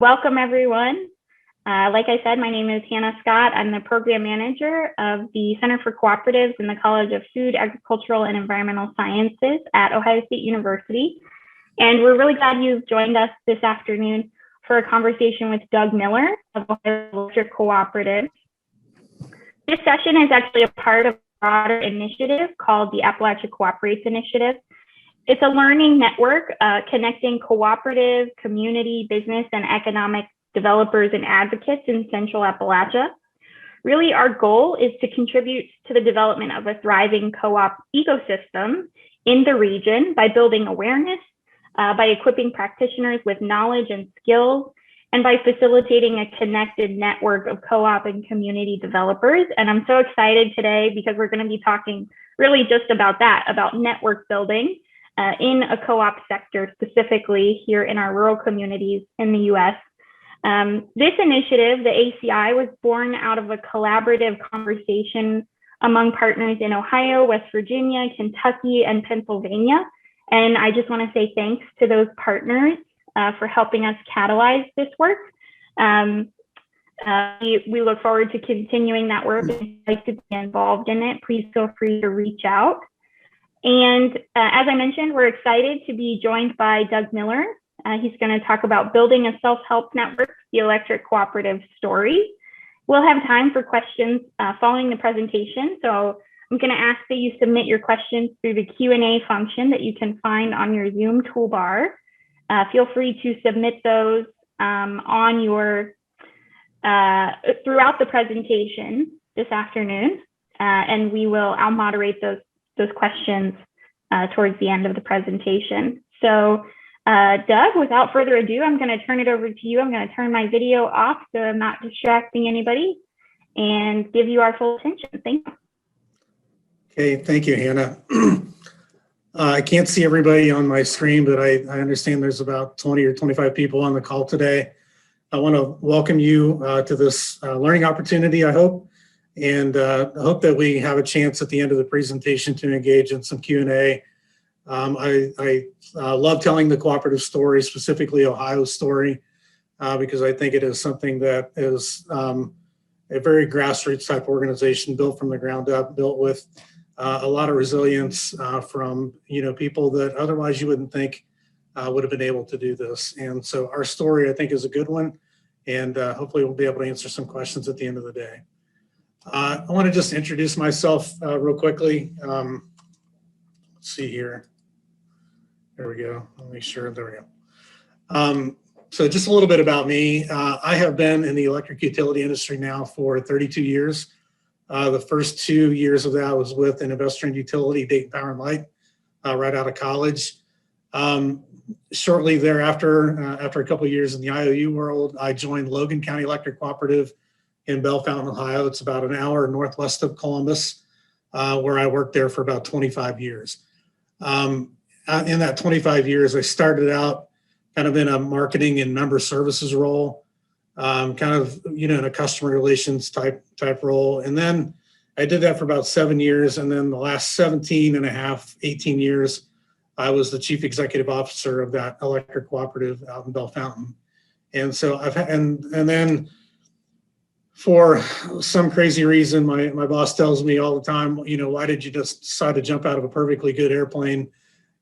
Welcome, everyone. Like I said, my name is Hannah Scott. I'm the program manager of the Center for Cooperatives in the College of Food, Agricultural, and Environmental Sciences at Ohio State University. And we're really glad you've joined us this afternoon for a conversation with Doug Miller of Ohio Electric Cooperative. This session is actually a part of a broader initiative called the Appalachia Cooperates Initiative. It's a learning network connecting cooperative, community, business, and economic developers and advocates in Central Appalachia. Really, our goal is to contribute to the development of a thriving co-op ecosystem in the region by building awareness, by equipping practitioners with knowledge and skills, and by facilitating a connected network of co-op and community developers. And I'm so excited today because we're going to be talking really just about that, about network building in a co-op sector, specifically here in our rural communities in the US. This initiative, the ACI, was born out of a collaborative conversation among partners in Ohio, West Virginia, Kentucky, and Pennsylvania. And I just want to say thanks to those partners for helping us catalyze this work. We look forward to continuing that work. If you'd like to be involved in it, please feel free to reach out. And as I mentioned, we're excited to be joined by Doug Miller. He's going to talk about building a self-help network, the electric cooperative story. We'll have time for questions following the presentation. So I'm going to ask that you submit your questions through the Q&A function that you can find on your Zoom toolbar. Feel free to submit those on your throughout the presentation this afternoon, and I'll moderate those questions towards the end of the presentation. So Doug, without further ado, I'm going to turn it over to you. I'm going to turn my video off so I'm not distracting anybody and give you our full attention. Thank you. Okay, thank you, Hannah. I can't see everybody on my screen, but I understand there's about 20 or 25 people on the call today. I want to welcome you to this learning opportunity, I hope. And I hope that we have a chance at the end of the presentation to engage in some Q&A. I love telling the cooperative story, specifically Ohio's story, because I think it is something that is a very grassroots type organization, built from the ground up, built with a lot of resilience from people that otherwise you wouldn't think would have been able to do this. And so our story, I think, is a good one, and hopefully we'll be able to answer some questions at the end of the day. I want to just introduce myself real quickly. Let's see here. There we go. Let me make sure. There we go. So just a little bit about me. I have been in the electric utility industry now for 32 years. The first 2 years of that was with an investor-owned utility, Dayton Power and Light, right out of college. Shortly thereafter, after a couple of years in the IOU world, I joined Logan County Electric Cooperative in Bell Fountain, Ohio. It's about an hour northwest of Columbus, where I worked there for about 25 years. In that 25 years, I started out kind of in a marketing and member services role, kind of, in a customer relations type role. And then I did that for about 7 years. And then the last 17 and a half, 18 years, I was the chief executive officer of that electric cooperative out in Bell Fountain. And so and then for some crazy reason, my boss tells me all the time, why did you just decide to jump out of a perfectly good airplane?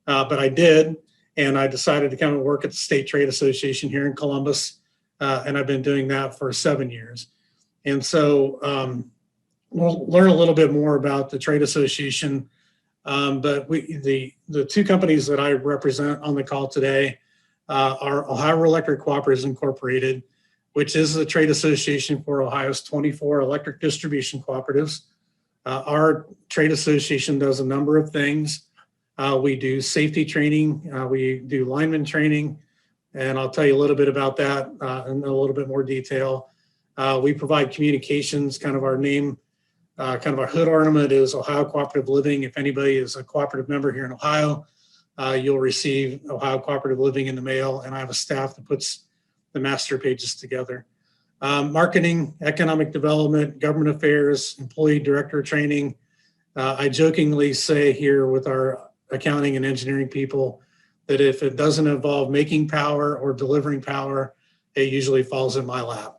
But I did, and I decided to come and work at the State Trade Association here in Columbus, and I've been doing that for 7 years. And so we'll learn a little bit more about the trade association, but the two companies that I represent on the call today are Ohio Electric Cooperatives Incorporated, which is the trade association for Ohio's 24 electric distribution cooperatives. Our trade association does a number of things. We do safety training, we do lineman training, and I'll tell you a little bit about that in a little bit more detail. We provide communications, kind of our name, kind of our hood ornament is Ohio Cooperative Living. If anybody is a cooperative member here in Ohio, you'll receive Ohio Cooperative Living in the mail, and I have a staff that puts the master pages together. Marketing, economic development, government affairs, employee director training. I jokingly say here with our accounting and engineering people that if it doesn't involve making power or delivering power, it usually falls in my lap.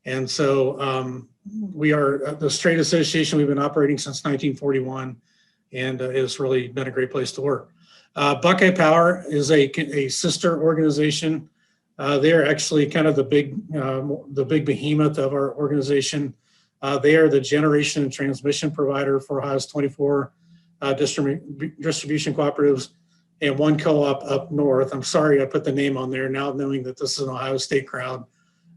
And so we are the trade association. We've been operating since 1941, and it's really been a great place to work. Buckeye Power is a sister organization. They're actually kind of the big behemoth of our organization. They are the generation and transmission provider for Ohio's 24 distribution cooperatives and one co-op up north. I'm sorry I put the name on there now, knowing that this is an Ohio State crowd,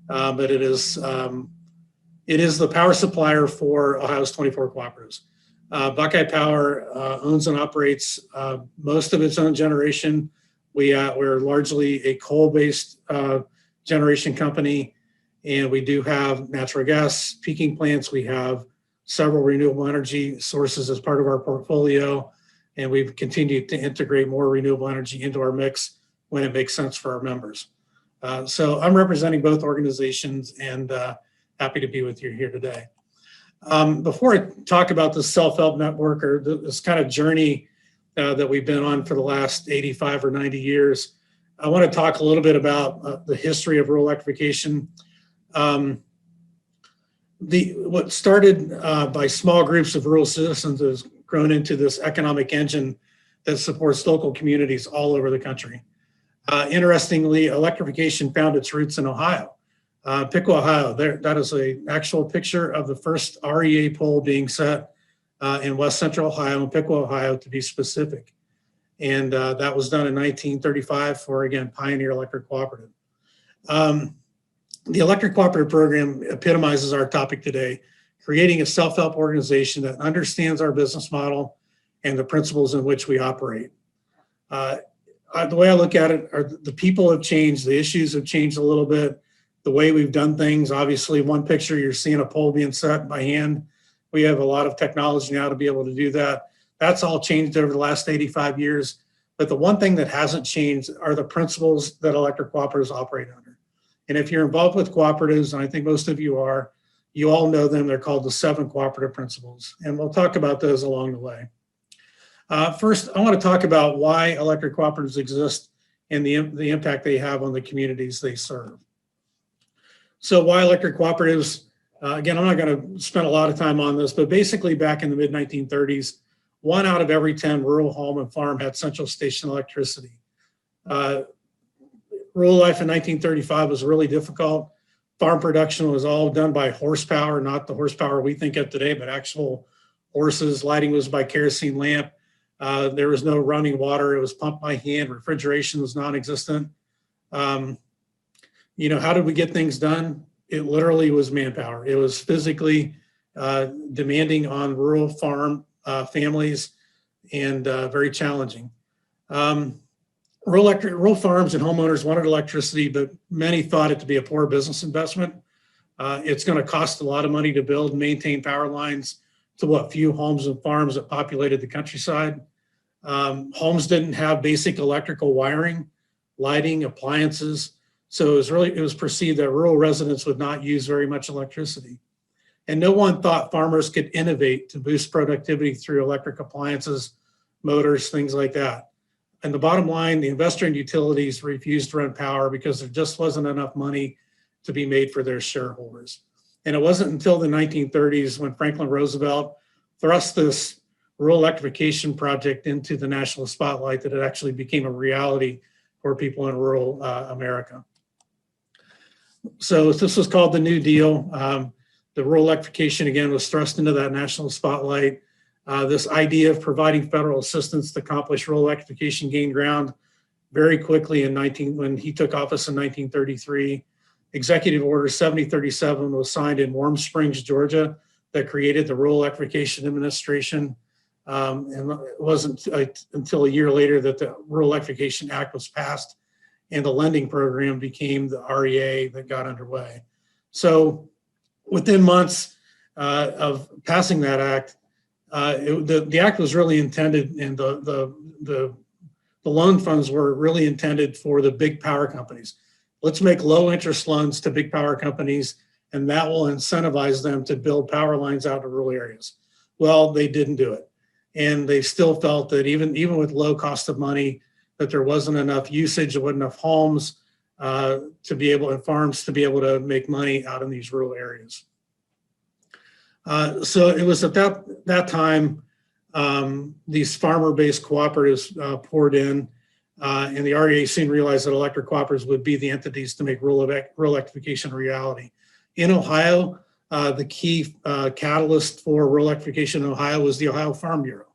but it is the power supplier for Ohio's 24 cooperatives. Buckeye Power owns and operates most of its own generation. We're largely a coal-based generation company, and we do have natural gas peaking plants. We have several renewable energy sources as part of our portfolio, and we've continued to integrate more renewable energy into our mix when it makes sense for our members. So I'm representing both organizations and happy to be with you here today. Before I talk about the self-help network or this kind of journey that we've been on for the last 85 or 90 years, I want to talk a little bit about the history of rural electrification. What started by small groups of rural citizens has grown into this economic engine that supports local communities all over the country. Interestingly, electrification found its roots in Ohio. Piqua, Ohio, that is an actual picture of the first REA pole being set in West Central Ohio, in Piqua, Ohio, to be specific. And that was done in 1935 for, again, Pioneer Electric Cooperative. The Electric Cooperative Program epitomizes our topic today, creating a self-help organization that understands our business model and the principles in which we operate. The way I look at it, are the people have changed, the issues have changed a little bit, the way we've done things. Obviously, one picture, you're seeing a pole being set by hand. We have a lot of technology now to be able to do that. That's all changed over the last 85 years. But the one thing that hasn't changed are the principles that electric cooperatives operate under. And if you're involved with cooperatives, and I think most of you are, you all know them. They're called the 7 cooperative principles. And we'll talk about those along the way. First, I want to talk about why electric cooperatives exist and the impact they have on the communities they serve. So why electric cooperatives? Again, I'm not going to spend a lot of time on this, but basically back in the mid-1930s, 1 out of every 10 rural home and farm had central station electricity. Rural life in 1935 was really difficult. Farm production was all done by horsepower, not the horsepower we think of today, but actual horses. Lighting was by kerosene lamp. There was no running water. It was pumped by hand. Refrigeration was non-existent. You know, how did we get things done? It literally was manpower. It was physically demanding on rural farm families and very challenging. Rural farms and homeowners wanted electricity, but many thought it to be a poor business investment. It's going to cost a lot of money to build and maintain power lines to what few homes and farms that populated the countryside. Homes didn't have basic electrical wiring, lighting, appliances. So it was perceived that rural residents would not use very much electricity. And no one thought farmers could innovate to boost productivity through electric appliances, motors, things like that. And the bottom line, the investor and utilities refused to run power because there just wasn't enough money to be made for their shareholders. And it wasn't until the 1930s when Franklin Roosevelt thrust this rural electrification project into the national spotlight that it actually became a reality for people in rural America. So this was called the New Deal. The rural electrification, again, was thrust into that national spotlight. This idea of providing federal assistance to accomplish rural electrification gained ground very quickly when he took office in 1933. Executive Order 7037 was signed in Warm Springs, Georgia, that created the Rural Electrification Administration. And it wasn't until a year later that the Rural Electrification Act was passed and the lending program became the REA that got underway. So within months of passing that act, the act was really intended, and the loan funds were really intended for the big power companies. Let's make low interest loans to big power companies, and that will incentivize them to build power lines out to rural areas. Well, they didn't do it. And they still felt that even with low cost of money, that there wasn't enough usage, there wasn't enough homes, to be able, and farms to be able to make money out in these rural areas. So it was at that time, these farmer-based cooperatives poured in, and the REA soon realized that electric cooperatives would be the entities to make rural electrification a reality. In Ohio, the key catalyst for rural electrification in Ohio was the Ohio Farm Bureau.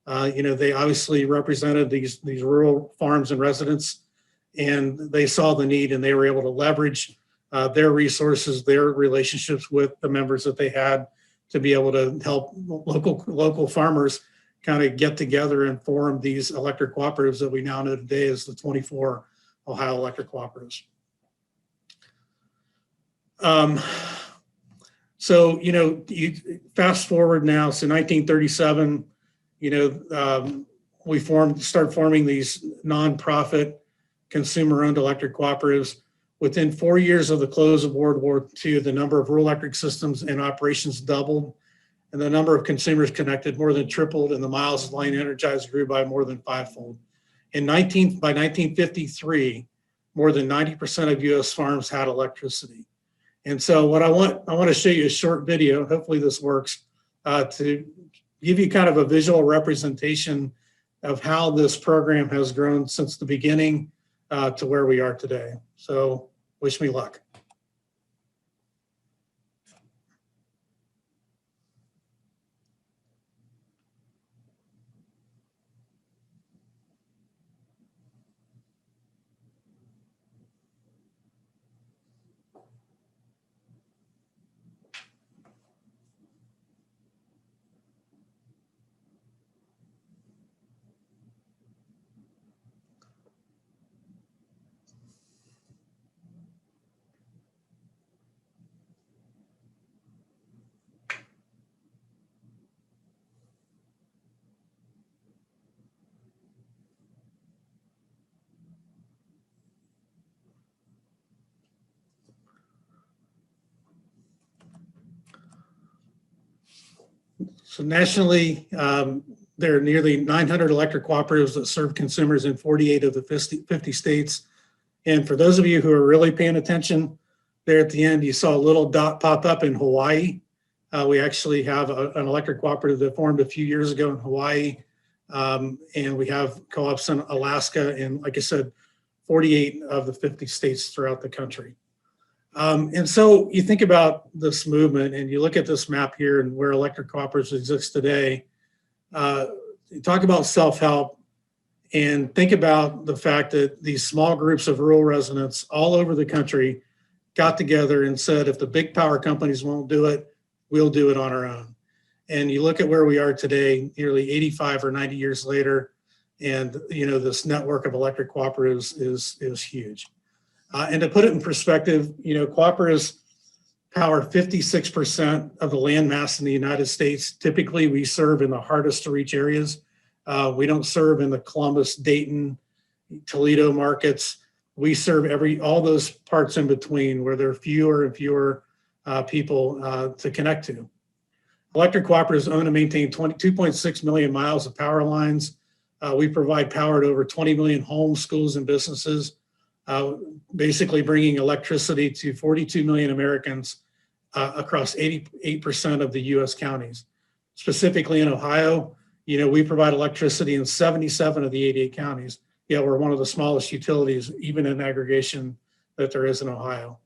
They obviously represented these rural farms and residents, and they saw the need, and they were able to leverage their resources, their relationships with the members that they had, to be able to help local farmers kind of get together and form these electric cooperatives that we now know today as the 24 Ohio Electric Cooperatives. So, you fast forward now, so 1937, we started forming these nonprofit consumer-owned electric cooperatives. Within 4 years of the close of World War II, the number of rural electric systems in operations doubled, and the number of consumers connected more than tripled, and the miles of line energized grew by more than fivefold. By 1953, more than 90% of U.S. farms had electricity. And so what I want to show you a short video, hopefully this works, to give you kind of a visual representation of how this program has grown since the beginning to where we are today. So wish me luck. So nationally, there are nearly 900 electric cooperatives that serve consumers in 48 of the 50 states. And for those of you who are really paying attention, there at the end, you saw a little dot pop up in Hawaii. We actually have an electric cooperative that formed a few years ago in Hawaii. And we have co-ops in Alaska and, like I said, 48 of the 50 states throughout the country. And so you think about this movement and you look at this map here and where electric cooperatives exist today, you talk about self-help and think about the fact that these small groups of rural residents all over the country got together and said, if the big power companies won't do it, we'll do it on our own. And you look at where we are today, nearly 85 or 90 years later, and this network of electric cooperatives is huge. And to put it in perspective, cooperatives power 56% of the land mass in the United States. Typically, we serve in the hardest to reach areas. We don't serve in the Columbus, Dayton, Toledo markets. We serve all those parts in between where there are fewer and fewer people to connect to. Electric cooperatives own and maintain 2.6 million miles of power lines. We provide power to over 20 million homes, schools, and businesses. Basically bringing electricity to 42 million Americans across 88% of the US counties. Specifically in Ohio, we provide electricity in 77 of the 88 counties. Yeah, we're one of the smallest utilities, even in aggregation, that there is in Ohio.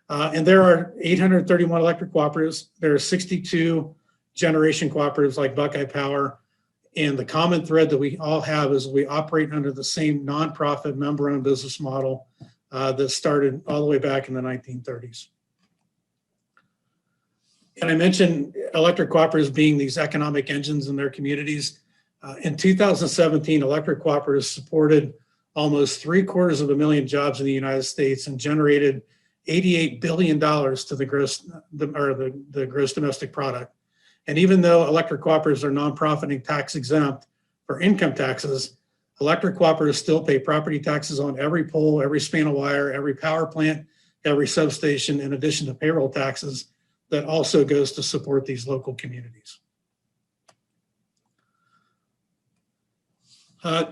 And there are 831 electric cooperatives. There are 62 generation cooperatives like Buckeye Power. And the common thread that we all have is we operate under the same nonprofit member-owned business model that started all the way back in the 1930s. And I mentioned electric cooperatives being these economic engines in their communities. In 2017, electric cooperatives supported almost 750,000 jobs in the United States and generated $88 billion to the gross domestic product. And even though electric cooperatives are nonprofit and tax exempt for income taxes, electric cooperatives still pay property taxes on every pole, every span of wire, every power plant, every substation, in addition to payroll taxes that also goes to support these local communities.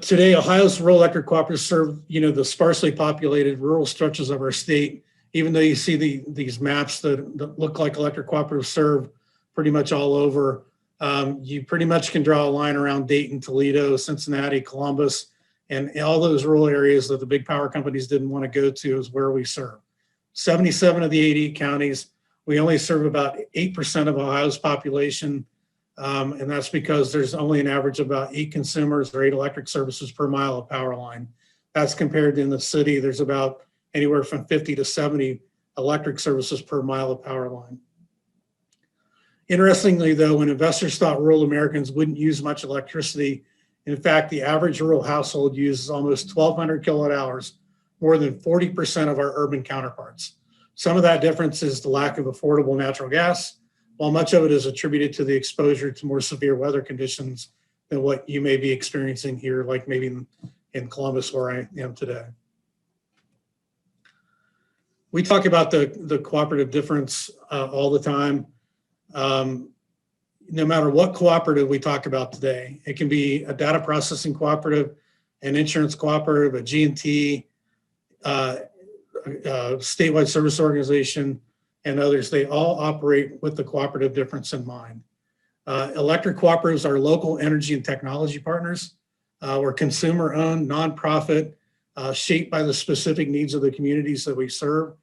Today, Ohio's rural electric cooperatives serve, the sparsely populated rural stretches of our state. Even though you see these maps that look like electric cooperatives serve pretty much all over, you pretty much can draw a line around Dayton, Toledo, Cincinnati, Columbus, and all those rural areas that the big power companies didn't want to go to is where we serve. 77 of the 80 counties, we only serve about 8% of Ohio's population. And that's because there's only an average of about 8 consumers or 8 electric services per mile of power line. That's compared to in the city, there's about anywhere from 50 to 70 electric services per mile of power line. Interestingly, though, when investors thought rural Americans wouldn't use much electricity, in fact, the average rural household uses almost 1,200 kilowatt hours, more than 40% of our urban counterparts. Some of that difference is the lack of affordable natural gas, while much of it is attributed to the exposure to more severe weather conditions than what you may be experiencing here, like maybe in Columbus where I am today. We talk about the cooperative difference all the time. No matter what cooperative we talk about today, it can be a data processing cooperative, an insurance cooperative, a G&T, statewide service organization, and others. They all operate with the cooperative difference in mind. Electric cooperatives are local energy and technology partners. We're consumer-owned, nonprofit, shaped by the specific needs of the communities that we serve.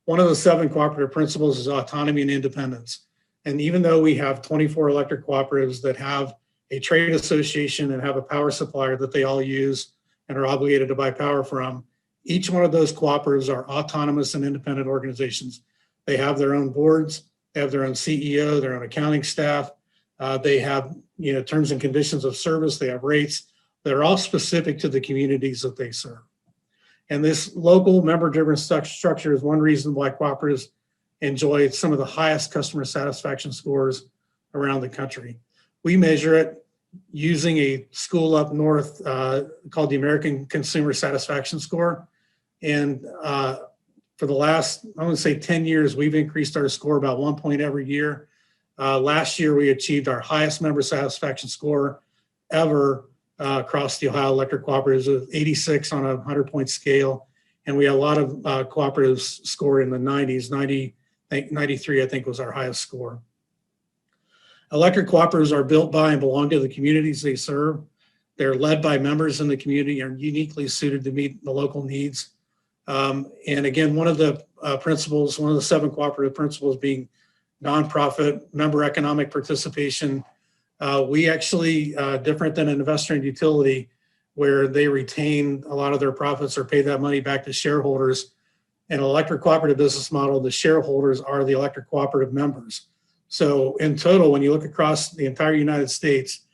One of the 7 cooperative principles is autonomy and independence. And even though we have 24 electric cooperatives that have a trade association and have a power supplier that they all use and are obligated to buy power from, each one of those cooperatives are autonomous and independent organizations. They have their own boards, they have their own CEO, their own accounting staff. They have terms and conditions of service, they have rates. They're all specific to the communities that they serve. And this local member-driven structure is one reason why cooperatives enjoy some of the highest customer satisfaction scores around the country. We measure it using a school up north called the American Consumer Satisfaction Score. And for the last, I want to say 10 years, we've increased our score about 1 point every year. Last year, we achieved our highest member satisfaction score ever across the Ohio Electric Cooperatives, with 86 on a 100-point scale. And we had a lot of cooperatives score in the 90s, 93, I think, was our highest score. Electric cooperatives are built by and belong to the communities they serve. They're led by members in the community and are uniquely suited to meet the local needs. And again, one of the principles, one of the 7 cooperative principles being nonprofit member economic participation. We actually, different than an investor in utility, where they retain a lot of their profits or pay that money back to shareholders. In an electric cooperative business model, the shareholders are the electric cooperative members. So in total, when you look across the entire United States,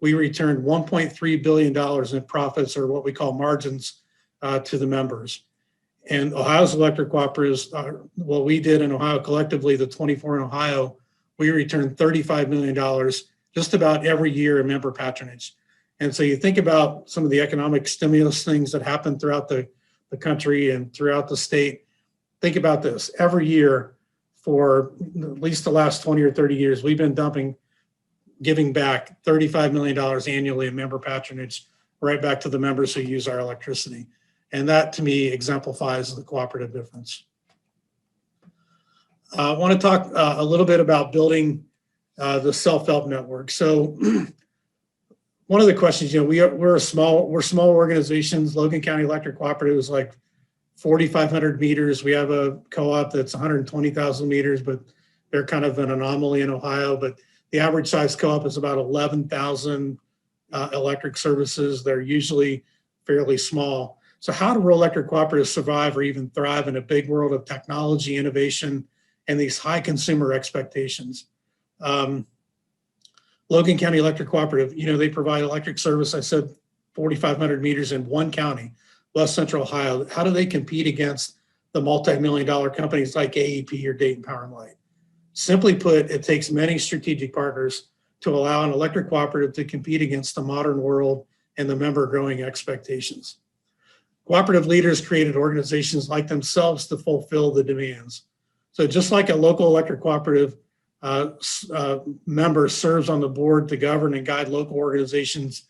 we returned $1.3 billion in profits, or what we call margins, to the members. And Ohio's electric cooperatives, what we did in Ohio collectively, the 24 in Ohio, we returned $35 million just about every year in member patronage. And so you think about some of the economic stimulus things that happen throughout the country and throughout the state. Think about this. Every year for at least the last 20 or 30 years, we've been giving back $35 million annually in member patronage right back to the members who use our electricity. And that, to me, exemplifies the cooperative difference. I want to talk a little bit about building the self-help network. So one of the questions, we're small organizations. Logan County Electric Cooperative is like 4,500 meters. We have a co-op that's 120,000 meters, but they're kind of an anomaly in Ohio. But the average size co-op is about 11,000 electric services. They're usually fairly small. So how do rural electric cooperatives survive or even thrive in a big world of technology, innovation, and these high consumer expectations? Logan County Electric Cooperative, they provide electric service, I said 4,500 meters in one county, West Central Ohio. How do they compete against the multi-million-dollar companies like AEP or Dayton Power and Light? Simply put, it takes many strategic partners to allow an electric cooperative to compete against the modern world and the member growing expectations. Cooperative leaders created organizations like themselves to fulfill the demands. So just like a local electric cooperative member serves on the board to govern and guide local organizations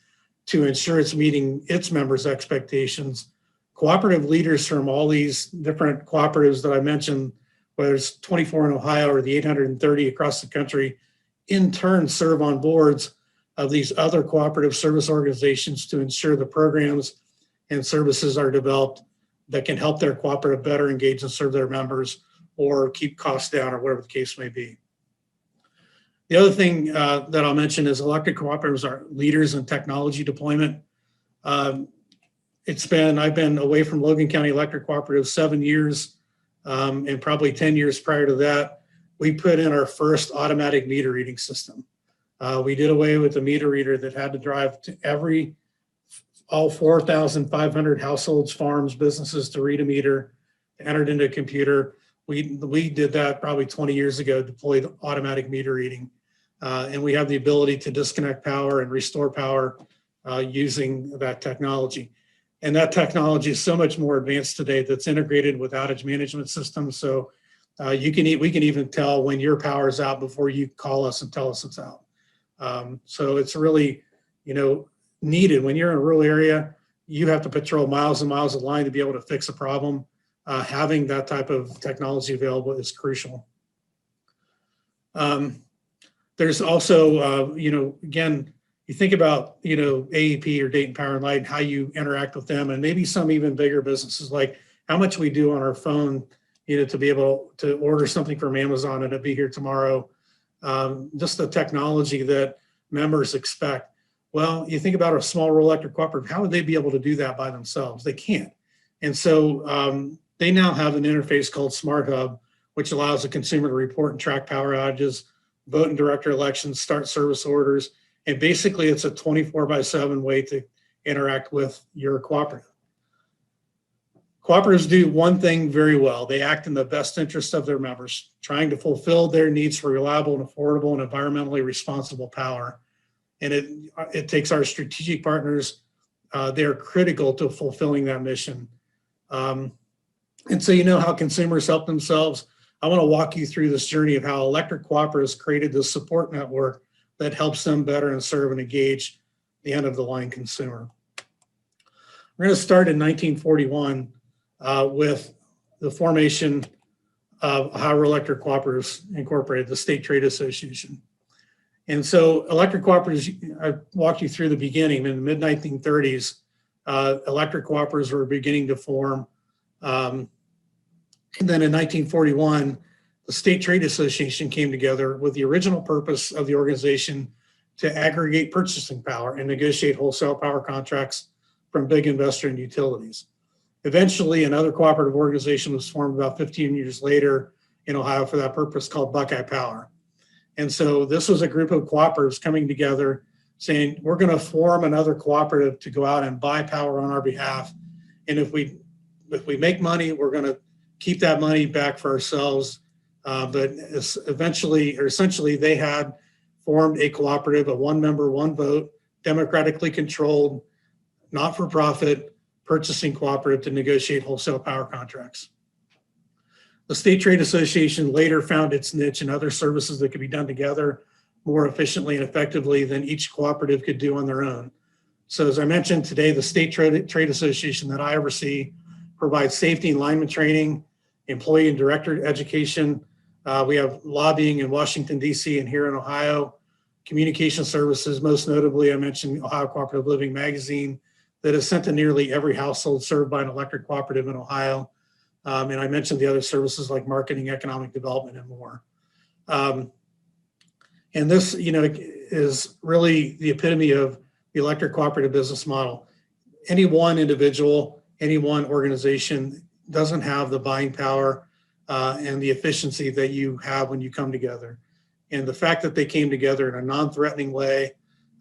to ensure it's meeting its members' expectations. Cooperative leaders from all these different cooperatives that I mentioned, whether it's 24 in Ohio or the 830 across the country, in turn serve on boards of these other cooperative service organizations to ensure the programs and services are developed that can help their cooperative better engage and serve their members or keep costs down or whatever the case may be. The other thing that I'll mention is electric cooperatives are leaders in technology deployment. I've been away from Logan County Electric Cooperative 7 years, and probably 10 years prior to that, we put in our first automatic meter reading system. We did away with the meter reader that had to drive to all 4,500 households, farms, businesses to read a meter, entered into a computer. We did that probably 20 years ago, deployed automatic meter reading. And we have the ability to disconnect power and restore power using that technology. And that technology is so much more advanced today that's integrated with outage management systems. So we can even tell when your power is out before you call us and tell us it's out. So it's really, needed. When you're in a rural area, you have to patrol miles and miles of line to be able to fix a problem. Having that type of technology available is crucial. There's also, again, you think about, AEP or Dayton Power and Light and how you interact with them, and maybe some even bigger businesses, like how much we do on our phone, to be able to order something from Amazon and it'll be here tomorrow. Just the technology that members expect. Well, you think about a small rural electric cooperative, how would they be able to do that by themselves? They can't. And so they now have an interface called Smart Hub, which allows the consumer to report and track power outages, vote in director elections, start service orders. And basically it's a 24/7 way to interact with your cooperative. Cooperatives do one thing very well. They act in the best interest of their members, trying to fulfill their needs for reliable and affordable and environmentally responsible power. And it takes our strategic partners, they're critical to fulfilling that mission. And so how consumers help themselves. I want to walk you through this journey of how electric cooperatives created this support network that helps them better and serve and engage the end of the line consumer. We're going to start in 1941 with the formation of Ohio Electric Cooperatives Incorporated, the State Trade Association. And so electric cooperatives, I walked you through the beginning. In the mid-1930s, electric cooperatives were beginning to form. And then in 1941, the State Trade Association came together with the original purpose of the organization to aggregate purchasing power and negotiate wholesale power contracts from big investor and utilities. Eventually, another cooperative organization was formed about 15 years later in Ohio for that purpose, called Buckeye Power. And so this was a group of cooperatives coming together saying, we're going to form another cooperative to go out and buy power on our behalf. And if we make money, we're going to keep that money back for ourselves. But essentially, they had formed a cooperative, a one member, one vote, democratically controlled, not-for-profit purchasing cooperative to negotiate wholesale power contracts. The State Trade Association later found its niche in other services that could be done together more efficiently and effectively than each cooperative could do on their own. So as I mentioned today, the State Trade Association that I oversee provides safety and lineman training, employee and director education. We have lobbying in Washington, D.C. and here in Ohio, communication services, most notably I mentioned Ohio Cooperative Living magazine that is sent to nearly every household served by an electric cooperative in Ohio. And I mentioned the other services like marketing, economic development, and more. And this, is really the epitome of the electric cooperative business model. Any one individual, any one organization doesn't have the buying power and the efficiency that you have when you come together. And the fact that they came together in a non-threatening way,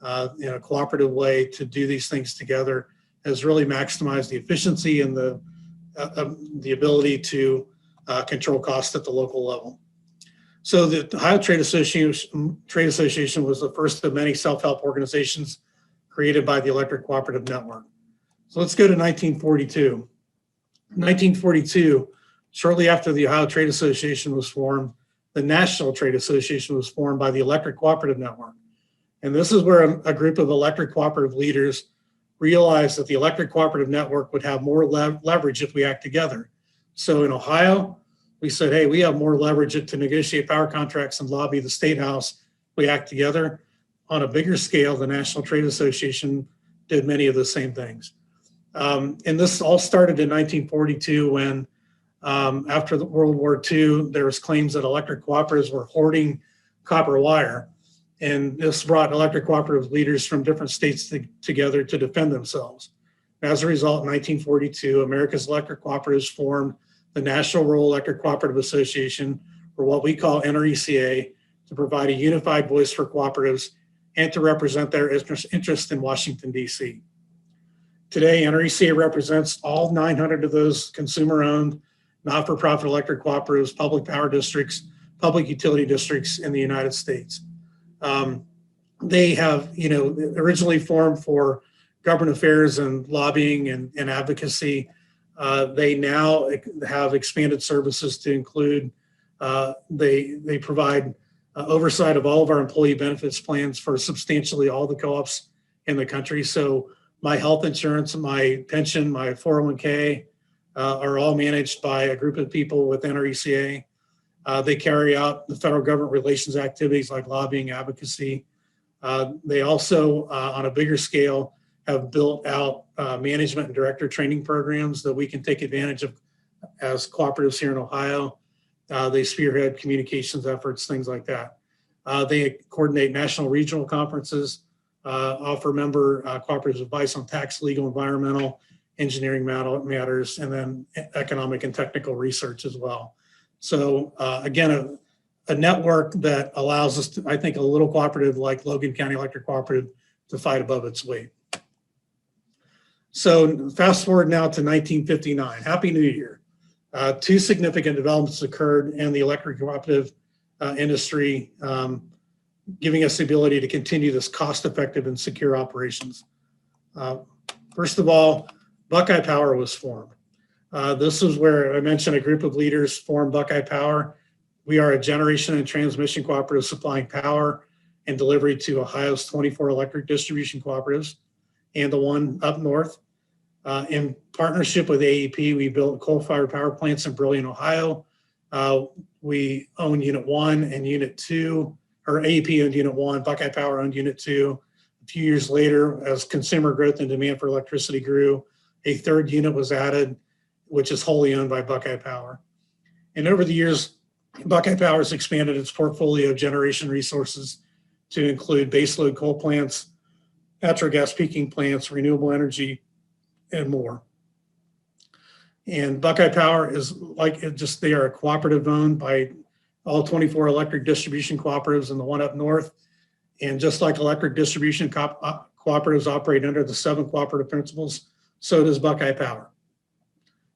in a cooperative way to do these things together has really maximized the efficiency and the ability to control costs at the local level. So the Ohio Trade Association was the first of many self-help organizations created by the Electric Cooperative Network. So let's go to 1942. 1942, shortly after the Ohio Trade Association was formed, the National Trade Association was formed by the Electric Cooperative Network. And this is where a group of electric cooperative leaders realized that the electric cooperative network would have more leverage if we act together. So in Ohio, we said, hey, we have more leverage to negotiate power contracts and lobby the State House. We act together. On a bigger scale, the National Trade Association did many of the same things. And this all started in 1942 when, after the World War II, there was claims that electric cooperatives were hoarding copper wire. And this brought electric cooperative leaders from different states together to defend themselves. As a result, in 1942, America's electric cooperatives formed the National Rural Electric Cooperative Association, or what we call NRECA, to provide a unified voice for cooperatives and to represent their interest in Washington, D.C. Today, NRECA represents all 900 of those consumer-owned, not-for-profit electric cooperatives, public power districts, public utility districts in the United States. They have, originally formed for government affairs and lobbying and advocacy. They now have expanded services to include, they provide oversight of all of our employee benefits plans for substantially all the co-ops in the country. So my health insurance, my pension, my 401k are all managed by a group of people with NRECA. They carry out the federal government relations activities like lobbying, advocacy. They also, on a bigger scale, have built out management and director training programs that we can take advantage of as cooperatives here in Ohio. They spearhead communications efforts, things like that. They coordinate national regional conferences, offer member cooperatives advice on tax, legal, environmental, engineering matters, and then economic and technical research as well. So again, a network that allows us to, I think, a little cooperative like Logan County Electric Cooperative to fight above its weight. So fast forward now to 1959. Happy New Year. Two significant developments occurred in the electric cooperative industry, giving us the ability to continue this cost-effective and secure operations. First of all, Buckeye Power was formed. This is where I mentioned a group of leaders formed Buckeye Power. We are a generation and transmission cooperative supplying power and delivery to Ohio's 24 electric distribution cooperatives and the one up north. In partnership with AEP, we built coal-fired power plants in Brilliant, Ohio. We own Unit 1 and Unit 2, or AEP owned Unit 1, Buckeye Power owned Unit 2. A few years later, as consumer growth and demand for electricity grew, a third unit was added, which is wholly owned by Buckeye Power. And over the years, Buckeye Power has expanded its portfolio of generation resources to include baseload coal plants, natural gas peaking plants, renewable energy, and more. And Buckeye Power is they are a cooperative owned by all 24 electric distribution cooperatives and the one up north. And just like electric distribution cooperatives operate under the 7 cooperative principles, so does Buckeye Power.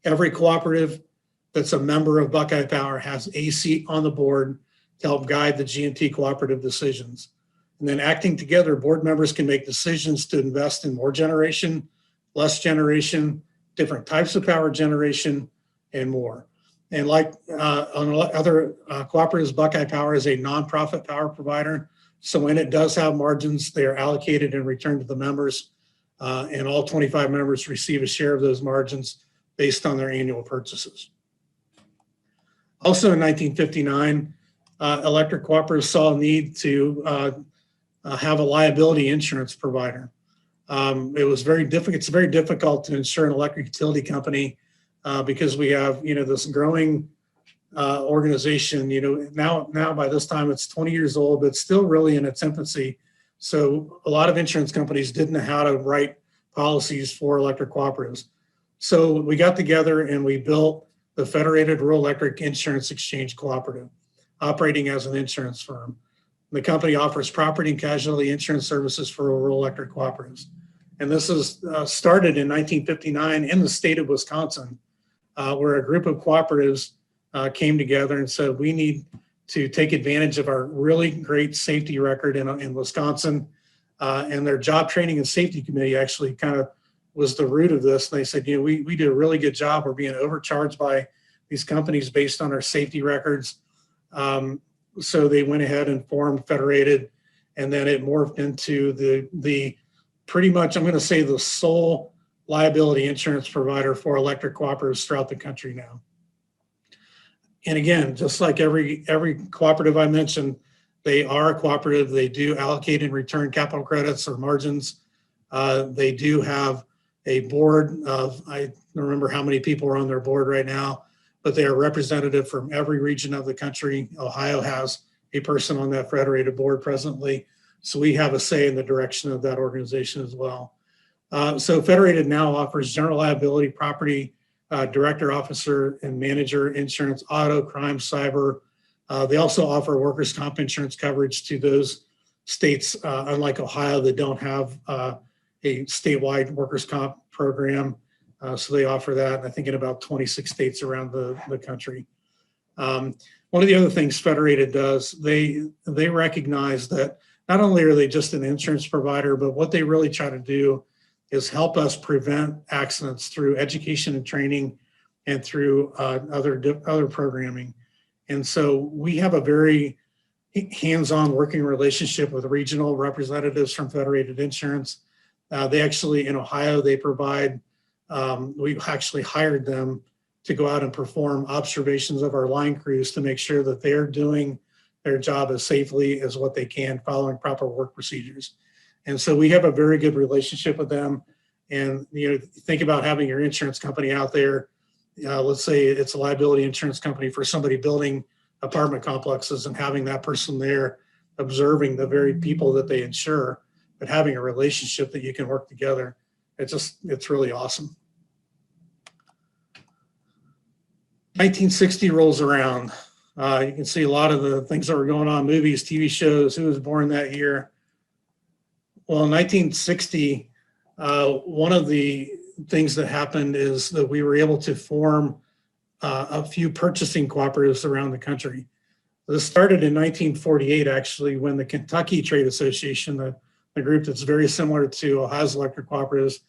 Every cooperative that's a member of Buckeye Power has a seat on the board to help guide the G&T cooperative decisions. And then acting together, board members can make decisions to invest in more generation, less generation, different types of power generation, and more. And like on other cooperatives, Buckeye Power is a nonprofit power provider. So when it does have margins, they are allocated and returned to the members. And all 25 members receive a share of those margins based on their annual purchases. Also in 1959, electric cooperatives saw a need to have a liability insurance provider. It's very difficult to insure an electric utility company because we have, this growing organization, now by this time it's 20 years old, but still really in its infancy. So a lot of insurance companies didn't know how to write policies for electric cooperatives. So we got together and we built the Federated Rural Electric Insurance Exchange Cooperative, operating as an insurance firm. The company offers property and casualty insurance services for rural electric cooperatives. And this is started in 1959 in the state of Wisconsin, where a group of cooperatives came together and said, we need to take advantage of our really great safety record in Wisconsin. And their job training and safety committee actually kind of was the root of this. And they said, we do a really good job. We're being overcharged by these companies based on our safety records. So they went ahead and formed Federated. And then it morphed into the pretty much, I'm going to say, the sole liability insurance provider for electric cooperatives throughout the country now. And again, just like every cooperative I mentioned, they are a cooperative. They do allocate and return capital credits or margins. They do have a board of, I don't remember how many people are on their board right now, but they are representative from every region of the country. Ohio has a person on that federated board presently. So we have a say in the direction of that organization as well. So Federated now offers general liability, property, director, officer, and manager insurance, auto, crime, cyber. They also offer workers' comp insurance coverage to those states, unlike Ohio, that don't have a statewide workers' comp program. So they offer that, I think, in about 26 states around the country. One of the other things Federated does, they recognize that not only are they just an insurance provider, but what they really try to do is help us prevent accidents through education and training and through other programming. And so we have a very hands-on working relationship with regional representatives from Federated Insurance. They actually, in Ohio, they provide, we actually hired them to go out and perform observations of our line crews to make sure that they're doing their job as safely as what they can, following proper work procedures. And so we have a very good relationship with them. And think about having your insurance company out there. Let's say it's a liability insurance company for somebody building apartment complexes, and having that person there observing the very people that they insure, but having a relationship that you can work together. It's really awesome. 1960 rolls around. You can see a lot of the things that were going on, movies, TV shows, who was born that year. Well, in 1960, one of the things that happened is that we were able to form a few purchasing cooperatives around the country. This started in 1948, actually, when the Kentucky Trade Association, the group that's very similar to Ohio's electric cooperatives,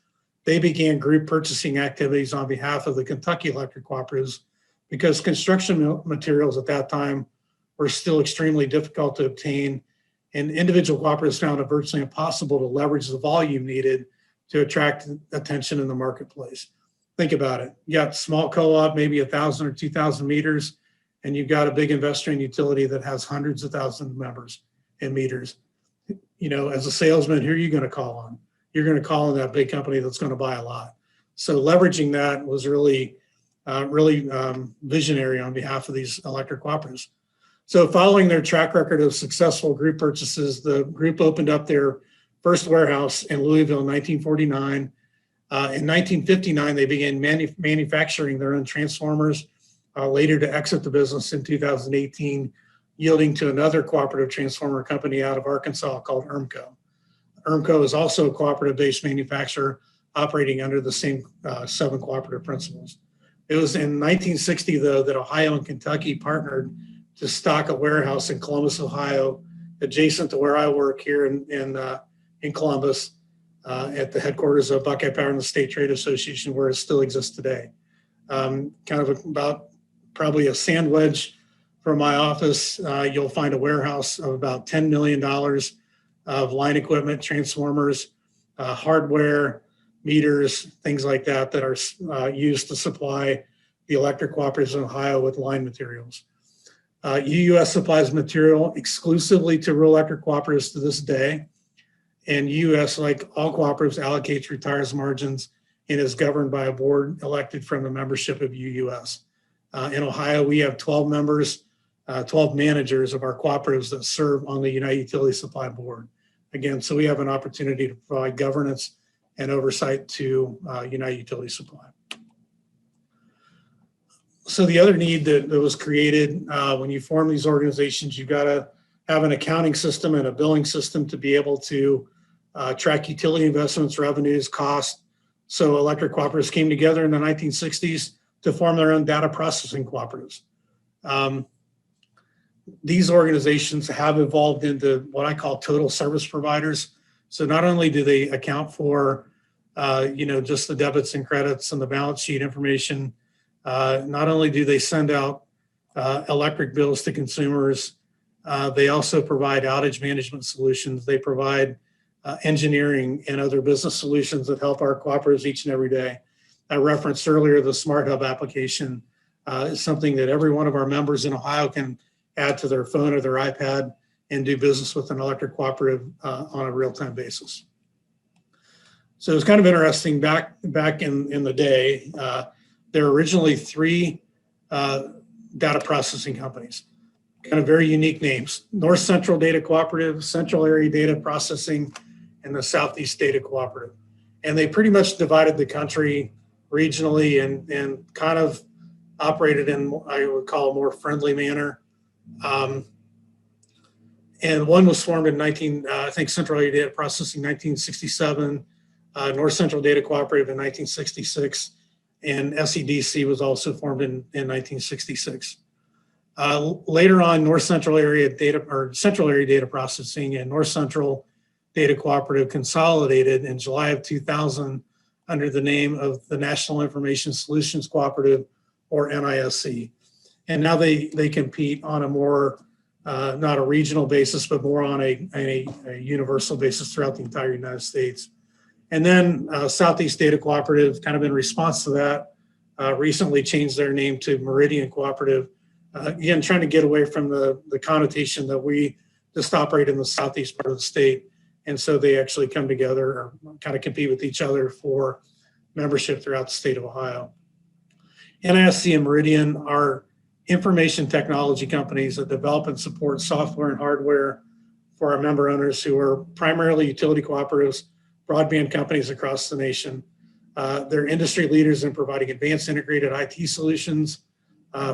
they began group purchasing activities on behalf of the Kentucky electric cooperatives, because construction materials at that time were still extremely difficult to obtain, and individual cooperatives found it virtually impossible to leverage the volume needed to attract attention in the marketplace. Think about it. You got small co-op, maybe 1,000 or 2,000 meters, and you've got a big investor in utility that has hundreds of thousands of members and meters. As a salesman, who are you going to call on? You're going to call on that big company that's going to buy a lot. So leveraging that was really visionary on behalf of these electric cooperatives. So following their track record of successful group purchases, the group opened up their first warehouse in Louisville in 1949. In 1959, they began manufacturing their own transformers, later to exit the business in 2018, yielding to another cooperative transformer company out of Arkansas called ERMCO. ERMCO is also a cooperative-based manufacturer operating under the same 7 cooperative principles. It was in 1960, though, that Ohio and Kentucky partnered to stock a warehouse in Columbus, Ohio, adjacent to where I work here in Columbus, at the headquarters of Buckeye Power and the State Trade Association, where it still exists today. Kind of about probably a sand wedge from my office, you'll find a warehouse of about $10 million of line equipment, transformers, hardware, meters, things like that are used to supply the electric cooperatives in Ohio with line materials. UUS supplies material exclusively to rural electric cooperatives to this day. And UUS, like all cooperatives, allocates retires margins and is governed by a board elected from the membership of UUS. In Ohio, we have 12 members, 12 managers of our cooperatives that serve on the United Utility Supply Board. Again, so we have an opportunity to provide governance and oversight to United Utility Supply. So the other need that was created when you form these organizations, you've got to have an accounting system and a billing system to be able to track utility investments, revenues, costs. So electric cooperatives came together in the 1960s to form their own data processing cooperatives. These organizations have evolved into what I call total service providers. So not only do they account for, just the debits and credits and the balance sheet information, not only do they send out electric bills to consumers, They also provide outage management solutions. They provide engineering and other business solutions that help our cooperatives each and every day. I referenced earlier the Smart Hub application is something that every one of our members in Ohio can add to their phone or their iPad and do business with an electric cooperative on a real-time basis. So it's kind of interesting, back in the day, there were originally 3 data processing companies, kind of very unique names: North Central Data Cooperative, Central Area Data Processing, and the Southeast Data Cooperative. And they pretty much divided the country regionally and kind of operated in, I would call, a more friendly manner. And one was formed in I think Central Area Data Processing 1967, North Central Data Cooperative in 1966, and SEDC was also formed in 1966. Later on, North Central Area Data, or Central Area Data Processing, and North Central Data Cooperative consolidated in July of 2000 under the name of the National Information Solutions Cooperative, or NISC. And now they compete on a more, not a regional basis, but more on a universal basis throughout the entire United States. And then Southeast Data Cooperative, kind of in response to that, recently changed their name to Meridian Cooperative. Again, trying to get away from the connotation that we just operate in the southeast part of the state. And so they actually come together or kind of compete with each other for membership throughout the state of Ohio. NISC and Meridian are information technology companies that develop and support software and hardware for our member owners, who are primarily utility cooperatives, broadband companies across the nation. They're industry leaders in providing advanced integrated IT solutions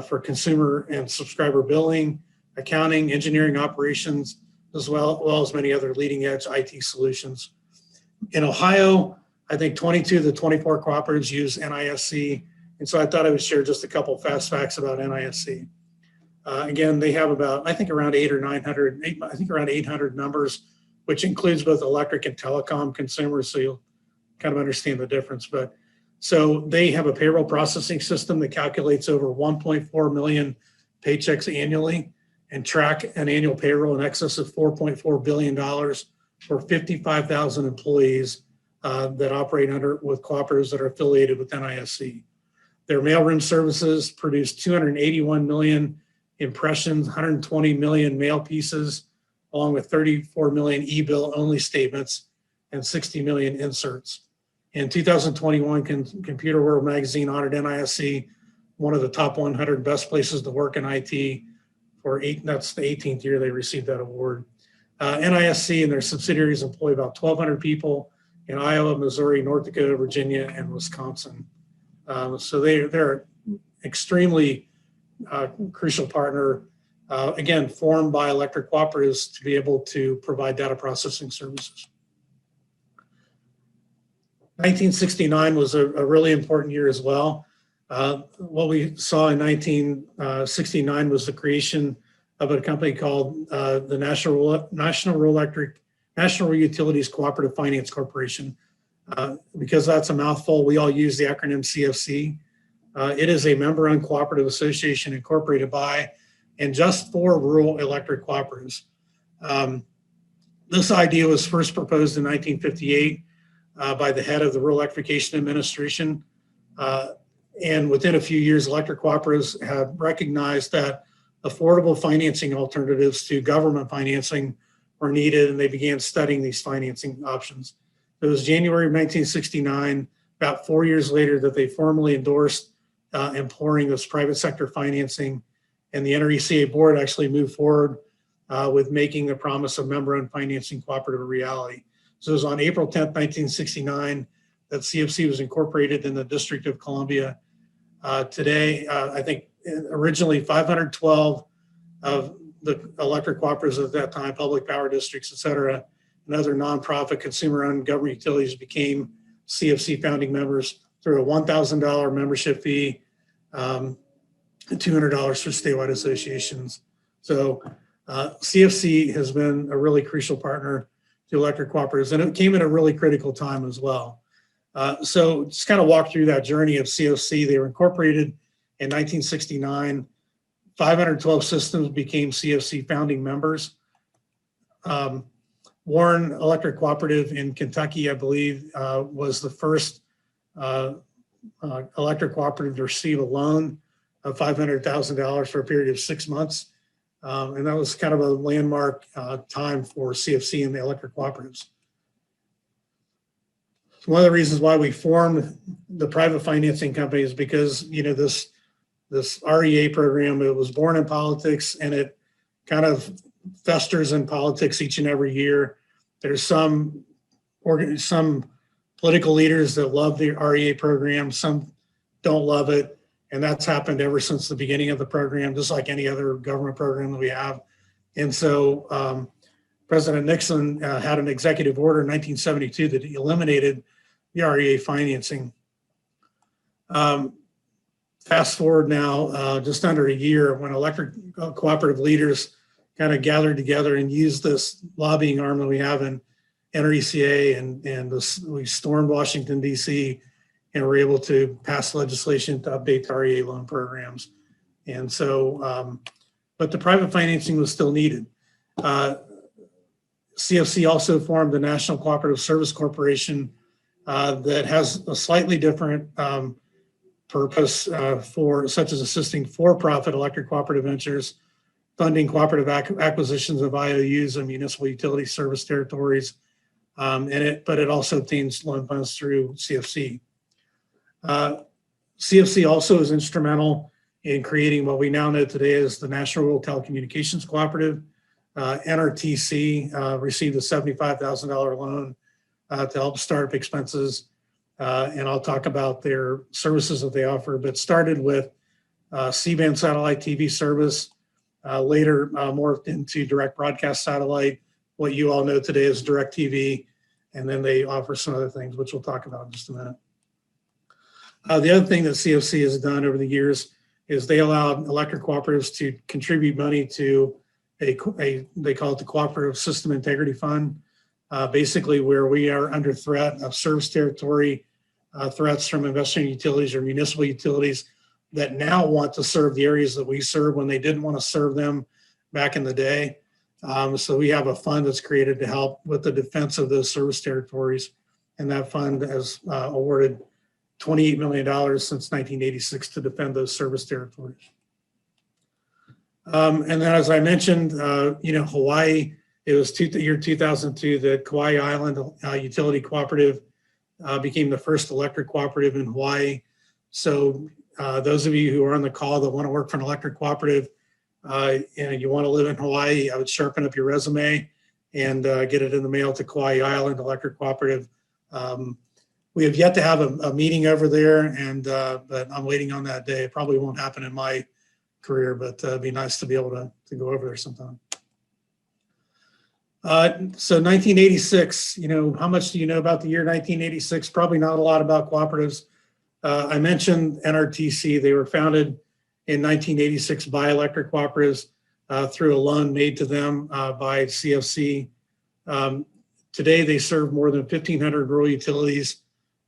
for consumer and subscriber billing, accounting, engineering operations, as well as many other leading edge IT solutions. In Ohio, I think 22 of the 24 cooperatives use NISC. And so I thought I would share just a couple fast facts about NISC. Again, they have about, I think around 800 members, which includes both electric and telecom consumers. So you'll kind of understand the difference. But so they have a payroll processing system that calculates over 1.4 million paychecks annually and track an annual payroll in excess of $4.4 billion for 55,000 employees that operate with cooperatives that are affiliated with NISC. Their mailroom services produce 281 million impressions, 120 million mail pieces, along with 34 million e-bill only statements and 60 million inserts. In 2021, Computer World Magazine honored NISC one of the top 100 best places to work in IT that's the 18th year they received that award. NISC and their subsidiaries employ about 1,200 people in Iowa, Missouri, North Dakota, Virginia, and Wisconsin. So they're extremely crucial partner, again, formed by electric cooperatives to be able to provide data processing services. 1969 was a really important year as well. What we saw in 1969 was the creation of a company called the National Utilities Cooperative Finance Corporation. Because that's a mouthful, we all use the acronym CFC. It is a member-owned cooperative association incorporated by and just for rural electric cooperatives. This idea was first proposed in 1958 by the head of the Rural Electrification Administration. And within a few years, electric cooperatives have recognized that affordable financing alternatives to government financing were needed, and they began studying these financing options. It was January of 1969, about 4 years later, that they formally endorsed employing this private sector financing, and the NRECA board actually moved forward with making the promise of member-owned financing cooperative a reality. So it was on April 10th, 1969, that CFC was incorporated in the District of Columbia. Today, I think originally 512 of the electric cooperatives at that time, public power districts, et cetera, and other nonprofit consumer-owned government utilities became CFC founding members through a $1,000 membership fee and $200 for statewide associations. So CFC has been a really crucial partner to electric cooperatives, and it came at a really critical time as well. So just kind of walk through that journey of CFC. They were incorporated in 1969. 512 systems became CFC founding members. Warren Electric Cooperative in Kentucky, I believe, was the first electric cooperative to receive a loan of $500,000 for a period of 6 months. And that was kind of a landmark time for CFC and the electric cooperatives. So one of the reasons why we formed the private financing company is because, you know, this REA program, it was born in politics and it kind of festers in politics each and every year. There's some political leaders that love the REA program, some don't love it. And that's happened ever since the beginning of the program, just like any other government program that we have. And so President Nixon had an executive order in 1972 that eliminated the REA financing. Fast forward now, just under a year, when electric cooperative leaders kind of gathered together and used this lobbying arm that we have in NRECA, and we stormed Washington, D.C., and were able to pass legislation to update the REA loan programs. And so, but the private financing was still needed. CFC also formed the National Cooperative Service Corporation that has a slightly different purpose for, such as assisting for-profit electric cooperative ventures, funding cooperative acquisitions of IOUs and municipal utility service territories, but it also obtains loan funds through CFC. CFC also is instrumental in creating what we now know today as the National Rural Telecommunications Cooperative. NRTC received a $75,000 loan to help startup expenses. And I'll talk about their services that they offer, but started with C-band satellite TV service, later morphed into direct broadcast satellite, what you all know today as DirecTV, and then they offer some other things, which we'll talk about in just a minute. The other thing that CFC has done over the years is they allowed electric cooperatives to contribute money to they call it the Cooperative System Integrity Fund, basically where we are under threat of service territory threats from investor utilities or municipal utilities that now want to serve the areas that we serve when they didn't want to serve them back in the day. So we have a fund that's created to help with the defense of those service territories. And that fund has awarded $28 million since 1986 to defend those service territories. And then, as I mentioned, Hawaii, it was the year 2002 that Kauai Island Utility Cooperative became the first electric cooperative in Hawaii. So those of you who are on the call that want to work for an electric cooperative and you want to live in Hawaii, I would sharpen up your resume and get it in the mail to Kauai Island Electric Cooperative. We have yet to have a meeting over there, but I'm waiting on that day. It probably won't happen in my career, but it'd be nice to be able to go over there sometime. So 1986, how much do you know about the year 1986? Probably not a lot about cooperatives. I mentioned NRTC. They were founded in 1986 by electric cooperatives through a loan made to them by CFC. Today, they serve more than 1,500 rural utilities,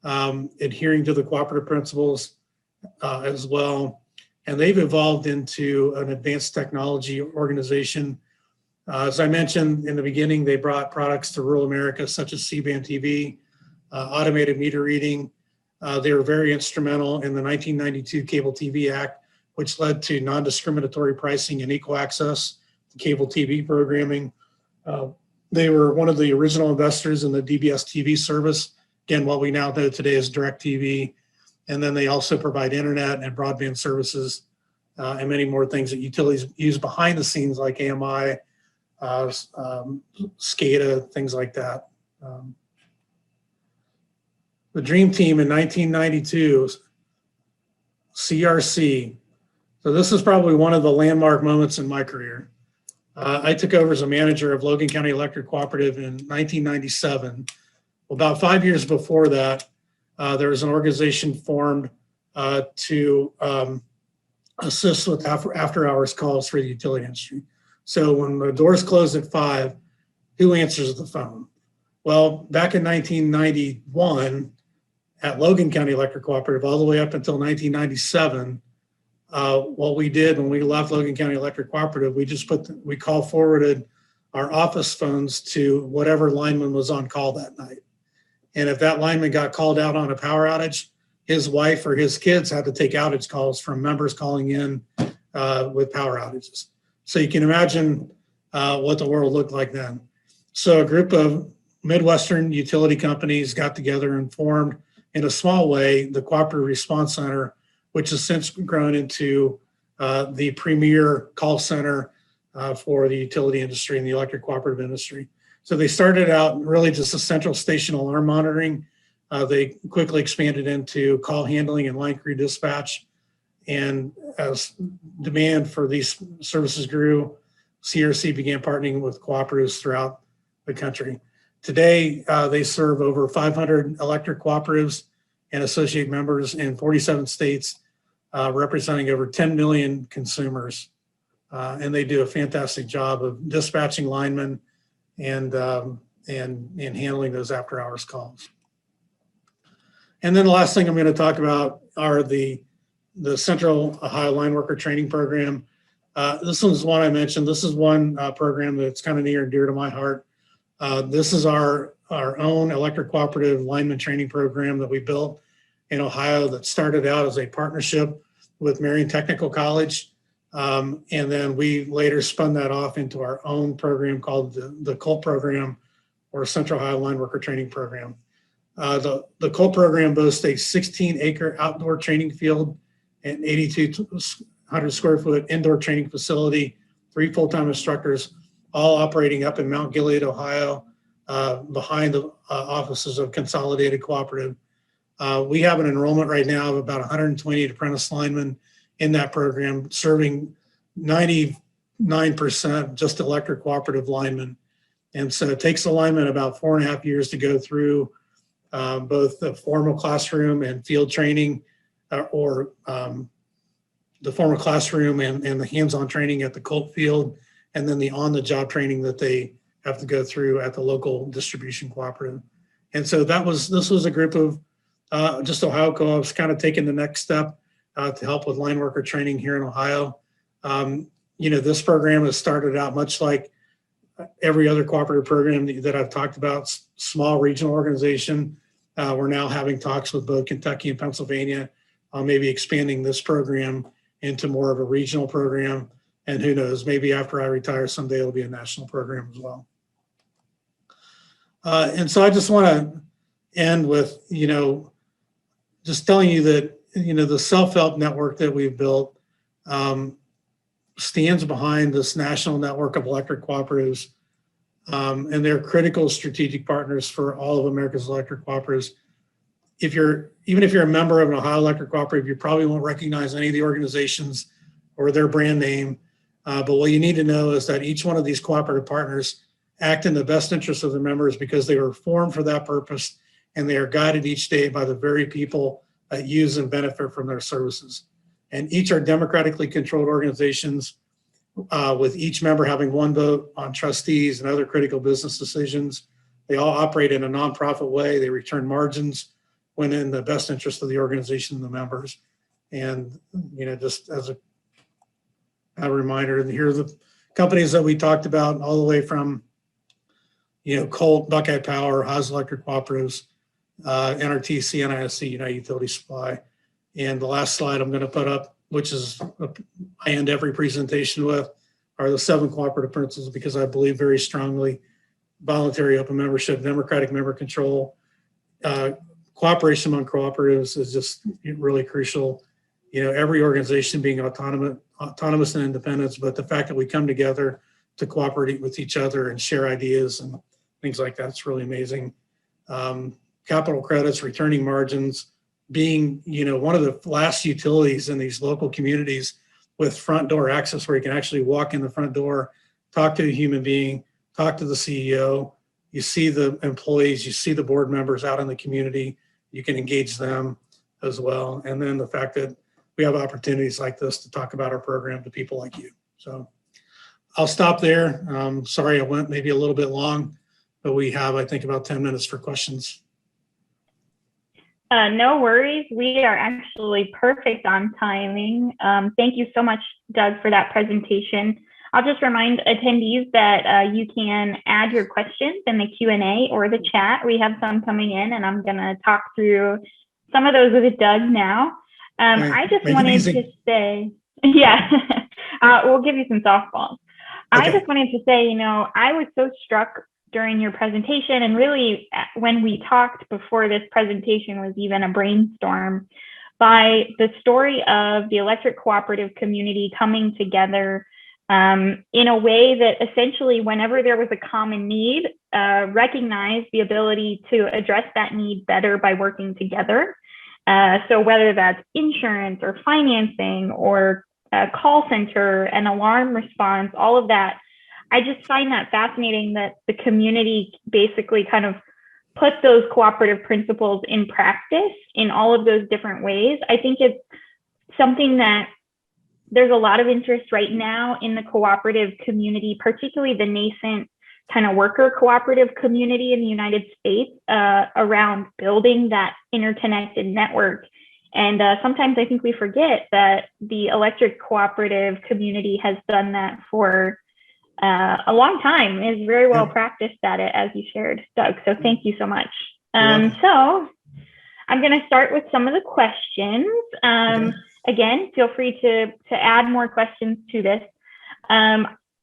adhering to the cooperative principles as well. And they've evolved into an advanced technology organization. As I mentioned in the beginning, they brought products to rural America, such as C-band TV, automated meter reading. They were very instrumental in the 1992 Cable TV Act, which led to non-discriminatory pricing and equal access to cable TV programming. They were one of the original investors in the DBS TV service, again, what we now know today as DirecTV. And then they also provide internet and broadband services and many more things that utilities use behind the scenes, like AMI, SCADA, things like that. The Dream Team in 1992, CRC. So this is probably one of the landmark moments in my career. I took over as a manager of Logan County Electric Cooperative in 1997. Well, about 5 years before that, there was an organization formed to assist with after-hours calls for the utility industry. So when the doors close at 5, who answers the phone? Well, back in 1991, at Logan County Electric Cooperative, all the way up until 1997, what we did when we left Logan County Electric Cooperative, we call forwarded our office phones to whatever lineman was on call that night. And if that lineman got called out on a power outage, his wife or his kids had to take outage calls from members calling in with power outages. So you can imagine what the world looked like then. So a group of Midwestern utility companies got together and formed, in a small way, the Cooperative Response Center, which has since grown into the premier call center for the utility industry and the electric cooperative industry. So they started out really just a central station alarm monitoring. They quickly expanded into call handling and line crew dispatch. And as demand for these services grew, CRC began partnering with cooperatives throughout the country. Today, they serve over 500 electric cooperatives and associate members in 47 states, representing over 10 million consumers. And they do a fantastic job of dispatching linemen and handling those after hours calls. And then the last thing I'm going to talk about are the Central Ohio Line Worker Training Program. This one's one I mentioned. This is one program that's kind of near and dear to my heart. This is our own electric cooperative lineman training program that we built in Ohio that started out as a partnership with Marion Technical College. And then we later spun that off into our own program called the COLT program, or Central Ohio Line Worker Training Program. The COLT program boasts a 16-acre outdoor training field and 8,200 square foot indoor training facility, 3 full-time instructors, all operating up in Mount Gilead, Ohio, behind the offices of Consolidated Cooperative. We have an enrollment right now of about 120 apprentice linemen in that program, serving 99% just electric cooperative linemen. And so it takes the lineman about 4.5 years to go through both the formal classroom and field training, or the formal classroom and the hands-on training at the COLT field, and then the on-the-job training that they have to go through at the local distribution cooperative. And so this was a group of just Ohio co-ops kind of taking the next step to help with line worker training here in Ohio. This program has started out much like every other cooperative program that I've talked about, small regional organization. We're now having talks with both Kentucky and Pennsylvania on maybe expanding this program into more of a regional program. And who knows, maybe after I retire someday, it'll be a national program as well. And so I just want to end with, just telling you that, the self-help network that we've built stands behind this national network of electric cooperatives. And they're critical strategic partners for all of America's electric cooperatives. Even if you're a member of an Ohio Electric Cooperative, you probably won't recognize any of the organizations or their brand name. But what you need to know is that each one of these cooperative partners act in the best interest of the members because they were formed for that purpose, and they are guided each day by the very people that use and benefit from their services. And each are democratically controlled organizations, with each member having one vote on trustees and other critical business decisions. They all operate in a nonprofit way. They return margins when in the best interest of the organization and the members. And, just as a reminder, here are the companies that we talked about, all the way from, Colt, Buckeye Power, Haas Electric Cooperatives, NRTC, NISC, United Utility Supply. And the last slide I'm going to put up, which is I end every presentation with, are the 7 cooperative principles, because I believe very strongly voluntary open membership, democratic member control, cooperation among cooperatives is just really crucial. Every organization being autonomous and independent, but the fact that we come together to cooperate with each other and share ideas and things like that, it's really amazing. Capital credits, returning margins, being one of the last utilities in these local communities with front door access, where you can actually walk in the front door, talk to a human being, talk to the CEO, you see the employees, you see the board members out in the community, you can engage them as well. And then the fact that we have opportunities like this to talk about our program to people like you. So I'll stop there. Sorry, I went maybe a little bit long, but we have, I think, about 10 minutes for questions. No worries. We are actually perfect on timing. Thank you so much, Doug, for that presentation. I'll just remind attendees that you can add your questions in the Q&A or the chat. We have some coming in, and I'm going to talk through some of those with Doug now. I just wanted to say, yeah, we'll give you some softballs. Okay. I just wanted to say, I was so struck during your presentation, and really when we talked before this presentation was even a brainstorm, by the story of the electric cooperative community coming together in a way that essentially whenever there was a common need, recognized the ability to address that need better by working together. So whether that's insurance or financing or a call center and alarm response, all of that, I just find that fascinating that the community basically kind of put those cooperative principles in practice in all of those different ways. I think it's something that there's a lot of interest right now in the cooperative community, particularly the nascent kind of worker cooperative community in the United States around building that interconnected network. And sometimes I think we forget that the electric cooperative community has done that for a long time, is very well practiced at it, as you shared, Doug. So thank you so much. So I'm going to start with some of the questions. Again, feel free to add more questions to this.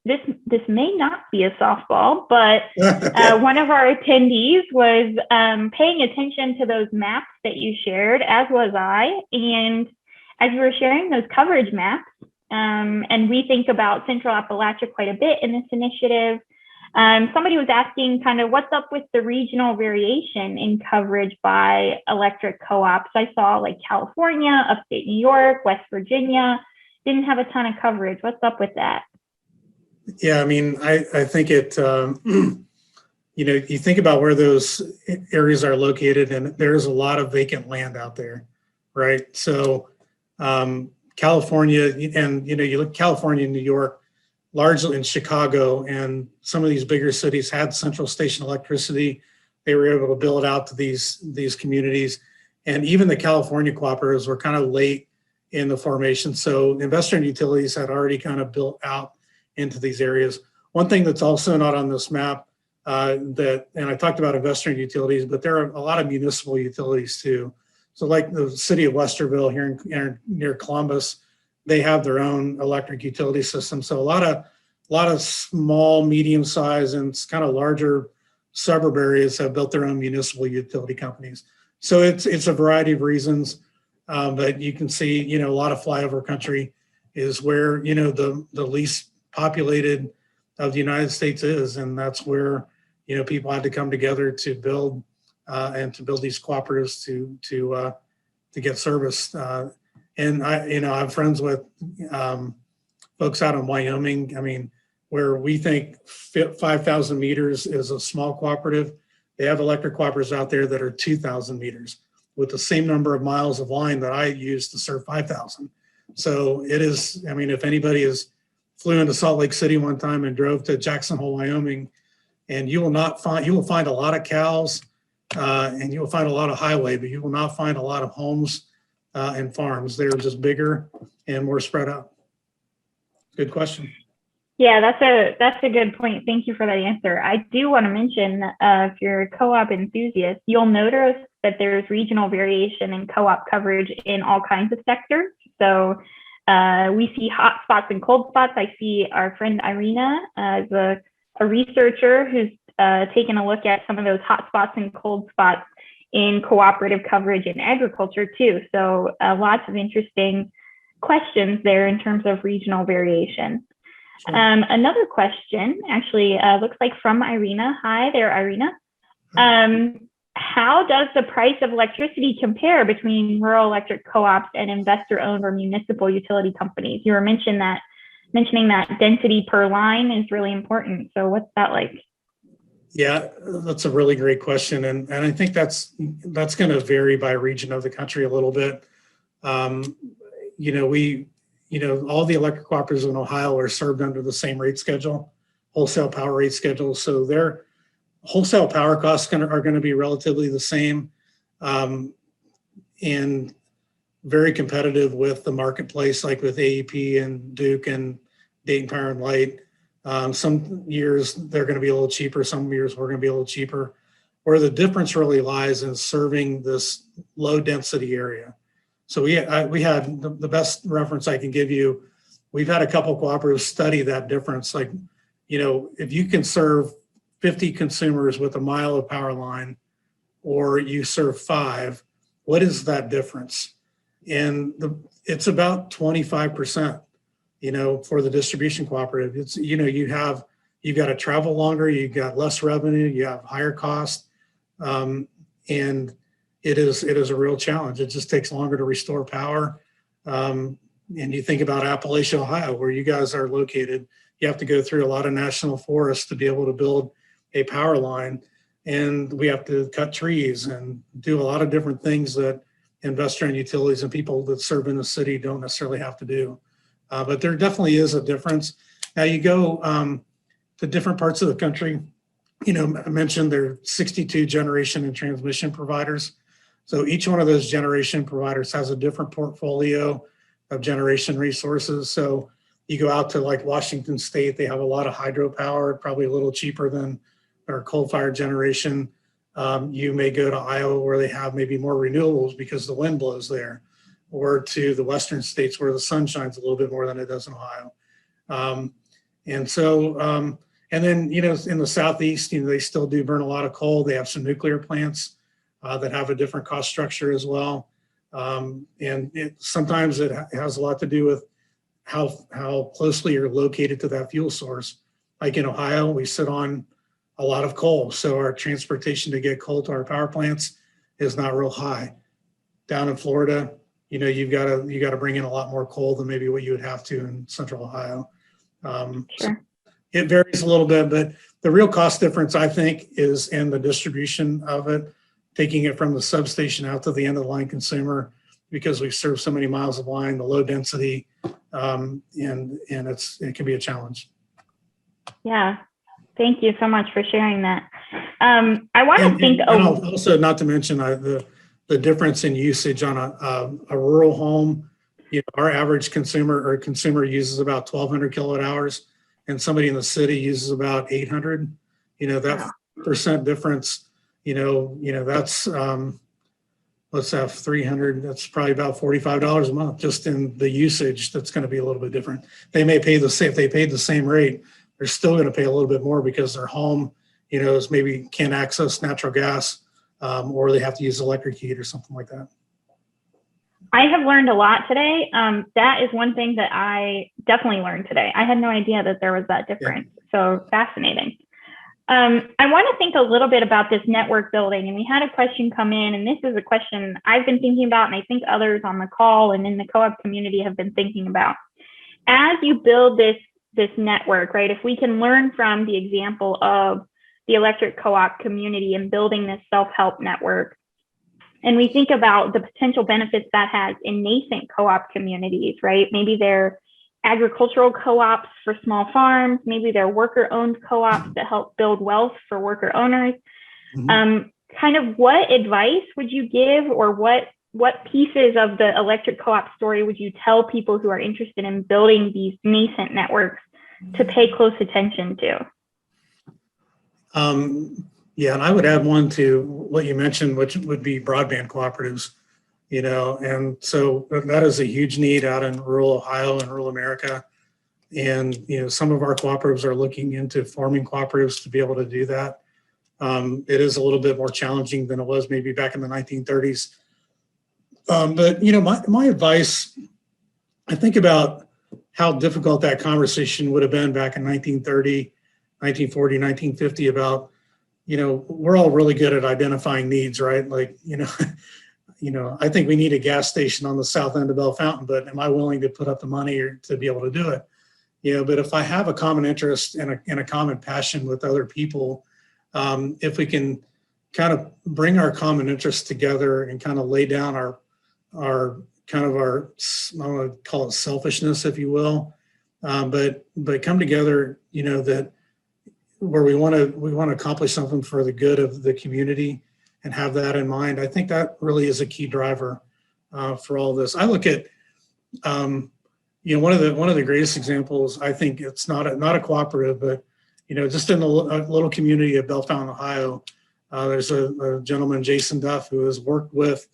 This may not be a softball, but one of our attendees was paying attention to those maps that you shared, as was I. And as you were sharing those coverage maps, and we think about Central Appalachia quite a bit in this initiative, somebody was asking kind of what's up with the regional variation in coverage by electric co-ops. I saw like California, upstate New York, West Virginia, didn't have a ton of coverage. What's up with that? Yeah, I mean, I think it, you think about where those areas are located, and there's a lot of vacant land out there, right? So California, and you look California and New York, largely in Chicago, and some of these bigger cities had central station electricity. They were able to build out to these communities, and even the California cooperatives were kind of late in the formation. So investor-owned utilities had already kind of built out into these areas. One thing that's also not on this map and I talked about investor-owned utilities, but there are a lot of municipal utilities too. So like the city of Westerville here near Columbus, they have their own electric utility system. So a lot of small, medium-sized, and kind of larger suburb areas have built their own municipal utility companies. So it's a variety of reasons, but you can see, a lot of flyover country is where, the least populated of the United States is, and that's where, people had to come together to build and to build these cooperatives to get service. And I have friends with folks out in Wyoming. I mean, where we think 5,000 meters is a small cooperative, they have electric cooperatives out there that are 2,000 meters with the same number of miles of line that I use to serve 5,000. So it is, I mean, if anybody flew into Salt Lake City one time and drove to Jackson Hole, Wyoming, and you will find a lot of cows and you will find a lot of highway, but you will not find a lot of homes and farms. They're just bigger and more spread out. Good question. Yeah, that's a good point. Thank you for that answer. I do want to mention, if you're a co-op enthusiast, you'll notice that there's regional variation in co-op coverage in all kinds of sectors. So we see hot spots and cold spots. I see our friend Irina as a researcher who's taken a look at some of those hot spots and cold spots in cooperative coverage in agriculture too. So lots of interesting questions there in terms of regional variation. Sure. Another question actually looks like from Irina. Hi there, Irina. How does the price of electricity compare between rural electric co-ops and investor-owned or municipal utility companies? You were mentioning that density per line is really important. So what's that like? Yeah, that's a really great question. And I think that's going to vary by region of the country a little bit. All the electric cooperatives in Ohio are served under the same rate schedule, wholesale power rate schedule. So their wholesale power costs are going to be relatively the same. and very competitive with the marketplace, like with AEP and Duke and Dayton Power and Light. Some years they're going to be a little cheaper. Some years we're going to be a little cheaper. Where the difference really lies in serving this low density area. So we had the best reference I can give you. We've had a couple cooperatives study that difference. Like, if you can serve 50 consumers with a mile of power line, or you serve 5, what is that difference? And it's about 25%, for the distribution cooperative. It's, you've got to travel longer, you've got less revenue, you have higher cost. And it is a real challenge. It just takes longer to restore power. And you think about Appalachia, Ohio, where you guys are located, you have to go through a lot of national forests to be able to build a power line. And we have to cut trees and do a lot of different things that investor-owned utilities and people that serve in the city don't necessarily have to do. But there definitely is a difference. Now you go to different parts of the country. I mentioned there are 62 generation and transmission providers. So each one of those generation providers has a different portfolio of generation resources. So you go out to like Washington State, they have a lot of hydropower, probably a little cheaper than our coal-fired generation. You may go to Iowa where they have maybe more renewables because the wind blows there, or to the western states where the sun shines a little bit more than it does in Ohio. And then, in the Southeast, they still do burn a lot of coal. They have some nuclear plants that have a different cost structure as well. Sometimes it has a lot to do with how closely you're located to that fuel source. Like in Ohio, we sit on a lot of coal. So our transportation to get coal to our power plants is not real high. Down in Florida, you've got to bring in a lot more coal than maybe what you would have to in Central Ohio. Sure. So it varies a little bit, but the real cost difference, I think, is in the distribution of it, taking it from the substation out to the end of the line consumer, because we serve so many miles of line, the low density, and it can be a challenge. Yeah. Thank you so much for sharing that. I want to think and also, not to mention the difference in usage on a rural home. Our average consumer uses about 1,200 kilowatt hours, and somebody in the city uses about 800. That percent difference. That's let's have 300. That's probably about $45 a month just in the usage. That's going to be a little bit different. They may pay if they paid the same rate, they're still going to pay a little bit more because their home, is maybe can't access natural gas, or they have to use electric heat or something like that. I have learned a lot today. That is one thing that I definitely learned today. I had no idea that there was that difference. Yeah. So fascinating. I want to think a little bit about this network building, and we had a question come in, and this is a question I've been thinking about, and I think others on the call and in the co-op community have been thinking about. As you build this network, right? If we can learn from the example of the electric co-op community and building this self-help network, and we think about the potential benefits that has in nascent co-op communities, right? Maybe they're agricultural co-ops for small farms, maybe they're worker-owned co-ops that help build wealth for worker owners. Mm-hmm. Kind of what advice would you give, or what pieces of the electric co-op story would you tell people who are interested in building these nascent networks to pay close attention to? Yeah, and I would add one to what you mentioned, which would be broadband cooperatives, and so that is a huge need out in rural Ohio and rural America. And, some of our cooperatives are looking into forming cooperatives to be able to do that. It is a little bit more challenging than it was maybe back in the 1930s. But, my advice, I think about how difficult that conversation would have been back in 1930, 1940, 1950 about, we're all really good at identifying needs, right? Like, I think we need a gas station on the south end of Bell Fountain, but am I willing to put up the money to be able to do it? But if I have a common interest and a common passion with other people, if we can kind of bring our common interests together and kind of lay down our I want to call it selfishness, if you will, but come together, that where we want to accomplish something for the good of the community and have that in mind. I think that really is a key driver. for all this. I look at, one of the greatest examples. I think it's not a cooperative, but just in the little community of Bellefontaine, Ohio, there's a gentleman, Jason Duff, who has worked with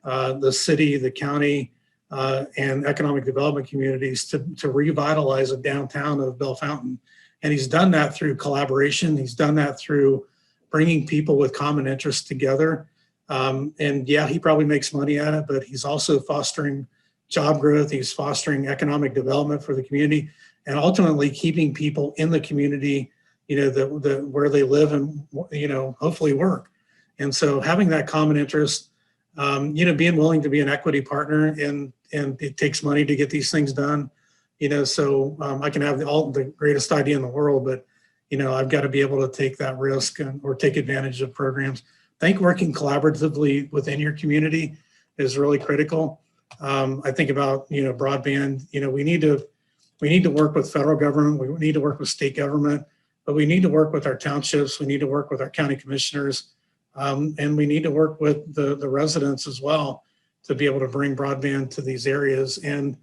the city, the county, and economic development communities to revitalize a downtown of Bellefontaine. And he's done that through collaboration. He's done that through bringing people with common interests together. And yeah, he probably makes money at it, but he's also fostering job growth. He's fostering economic development for the community, and ultimately keeping people in the community, where they live and, hopefully work. And so having that common interest, being willing to be an equity partner, and it takes money to get these things done, so I can have the greatest idea in the world, but, I've got to be able to take that risk or take advantage of programs. I think working collaboratively within your community is really critical. I think about, broadband, we need to work with federal government. We need to work with state government, but we need to work with our townships. We need to work with our county commissioners. And we need to work with the residents as well to be able to bring broadband to these areas. And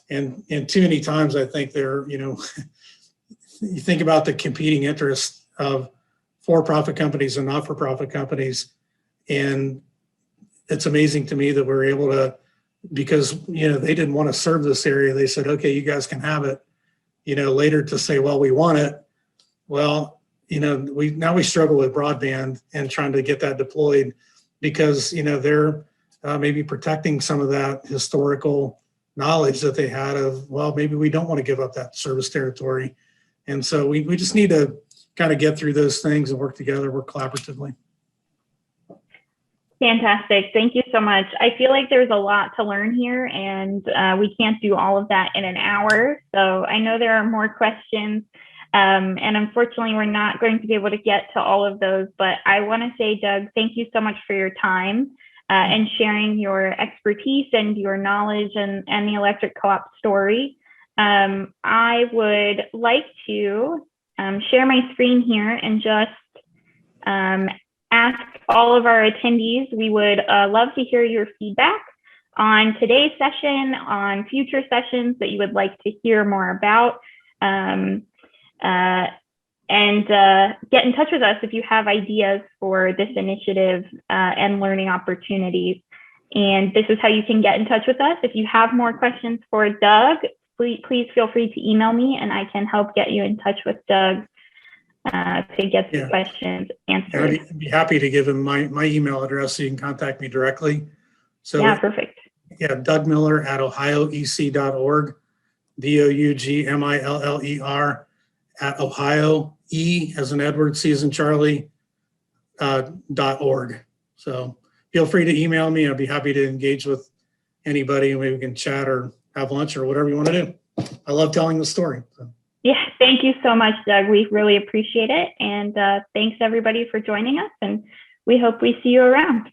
too many times I think you think about the competing interests of for-profit companies and not-for-profit companies. And it's amazing to me that we're able to, because, they didn't want to serve this area. They said, okay, you guys can have it, later to say, well, we want it. Well, we struggle with broadband and trying to get that deployed because, they're maybe protecting some of that historical knowledge that they had of, well, maybe we don't want to give up that service territory. And so we just need to kind of get through those things and work together, work collaboratively. Fantastic. Thank you so much. I feel like there's a lot to learn here, and we can't do all of that in an hour. So I know there are more questions, and unfortunately, we're not going to be able to get to all of those. But I want to say, Doug, thank you so much for your time and sharing your expertise and your knowledge and the electric co-op story. I would like to share my screen here and just ask all of our attendees. We would love to hear your feedback on today's session, on future sessions that you would like to hear more about, and get in touch with us if you have ideas for this initiative and learning opportunities. And this is how you can get in touch with us. If you have more questions for Doug, please feel free to email me, and I can help get you in touch with Doug to get the questions answered. I'd be happy to give him my email address so you can contact me directly. So yeah, perfect. Yeah, Doug Miller at ohioec.org, DOUGMILLER at Ohio, E as in Edward, C as in Charlie, .org. So feel free to email me. I'd be happy to engage with anybody, and maybe we can chat or have lunch or whatever you want to do. I love telling the story. So. Yeah, thank you so much, Doug. We really appreciate it. And thanks everybody for joining us, and we hope we see you around.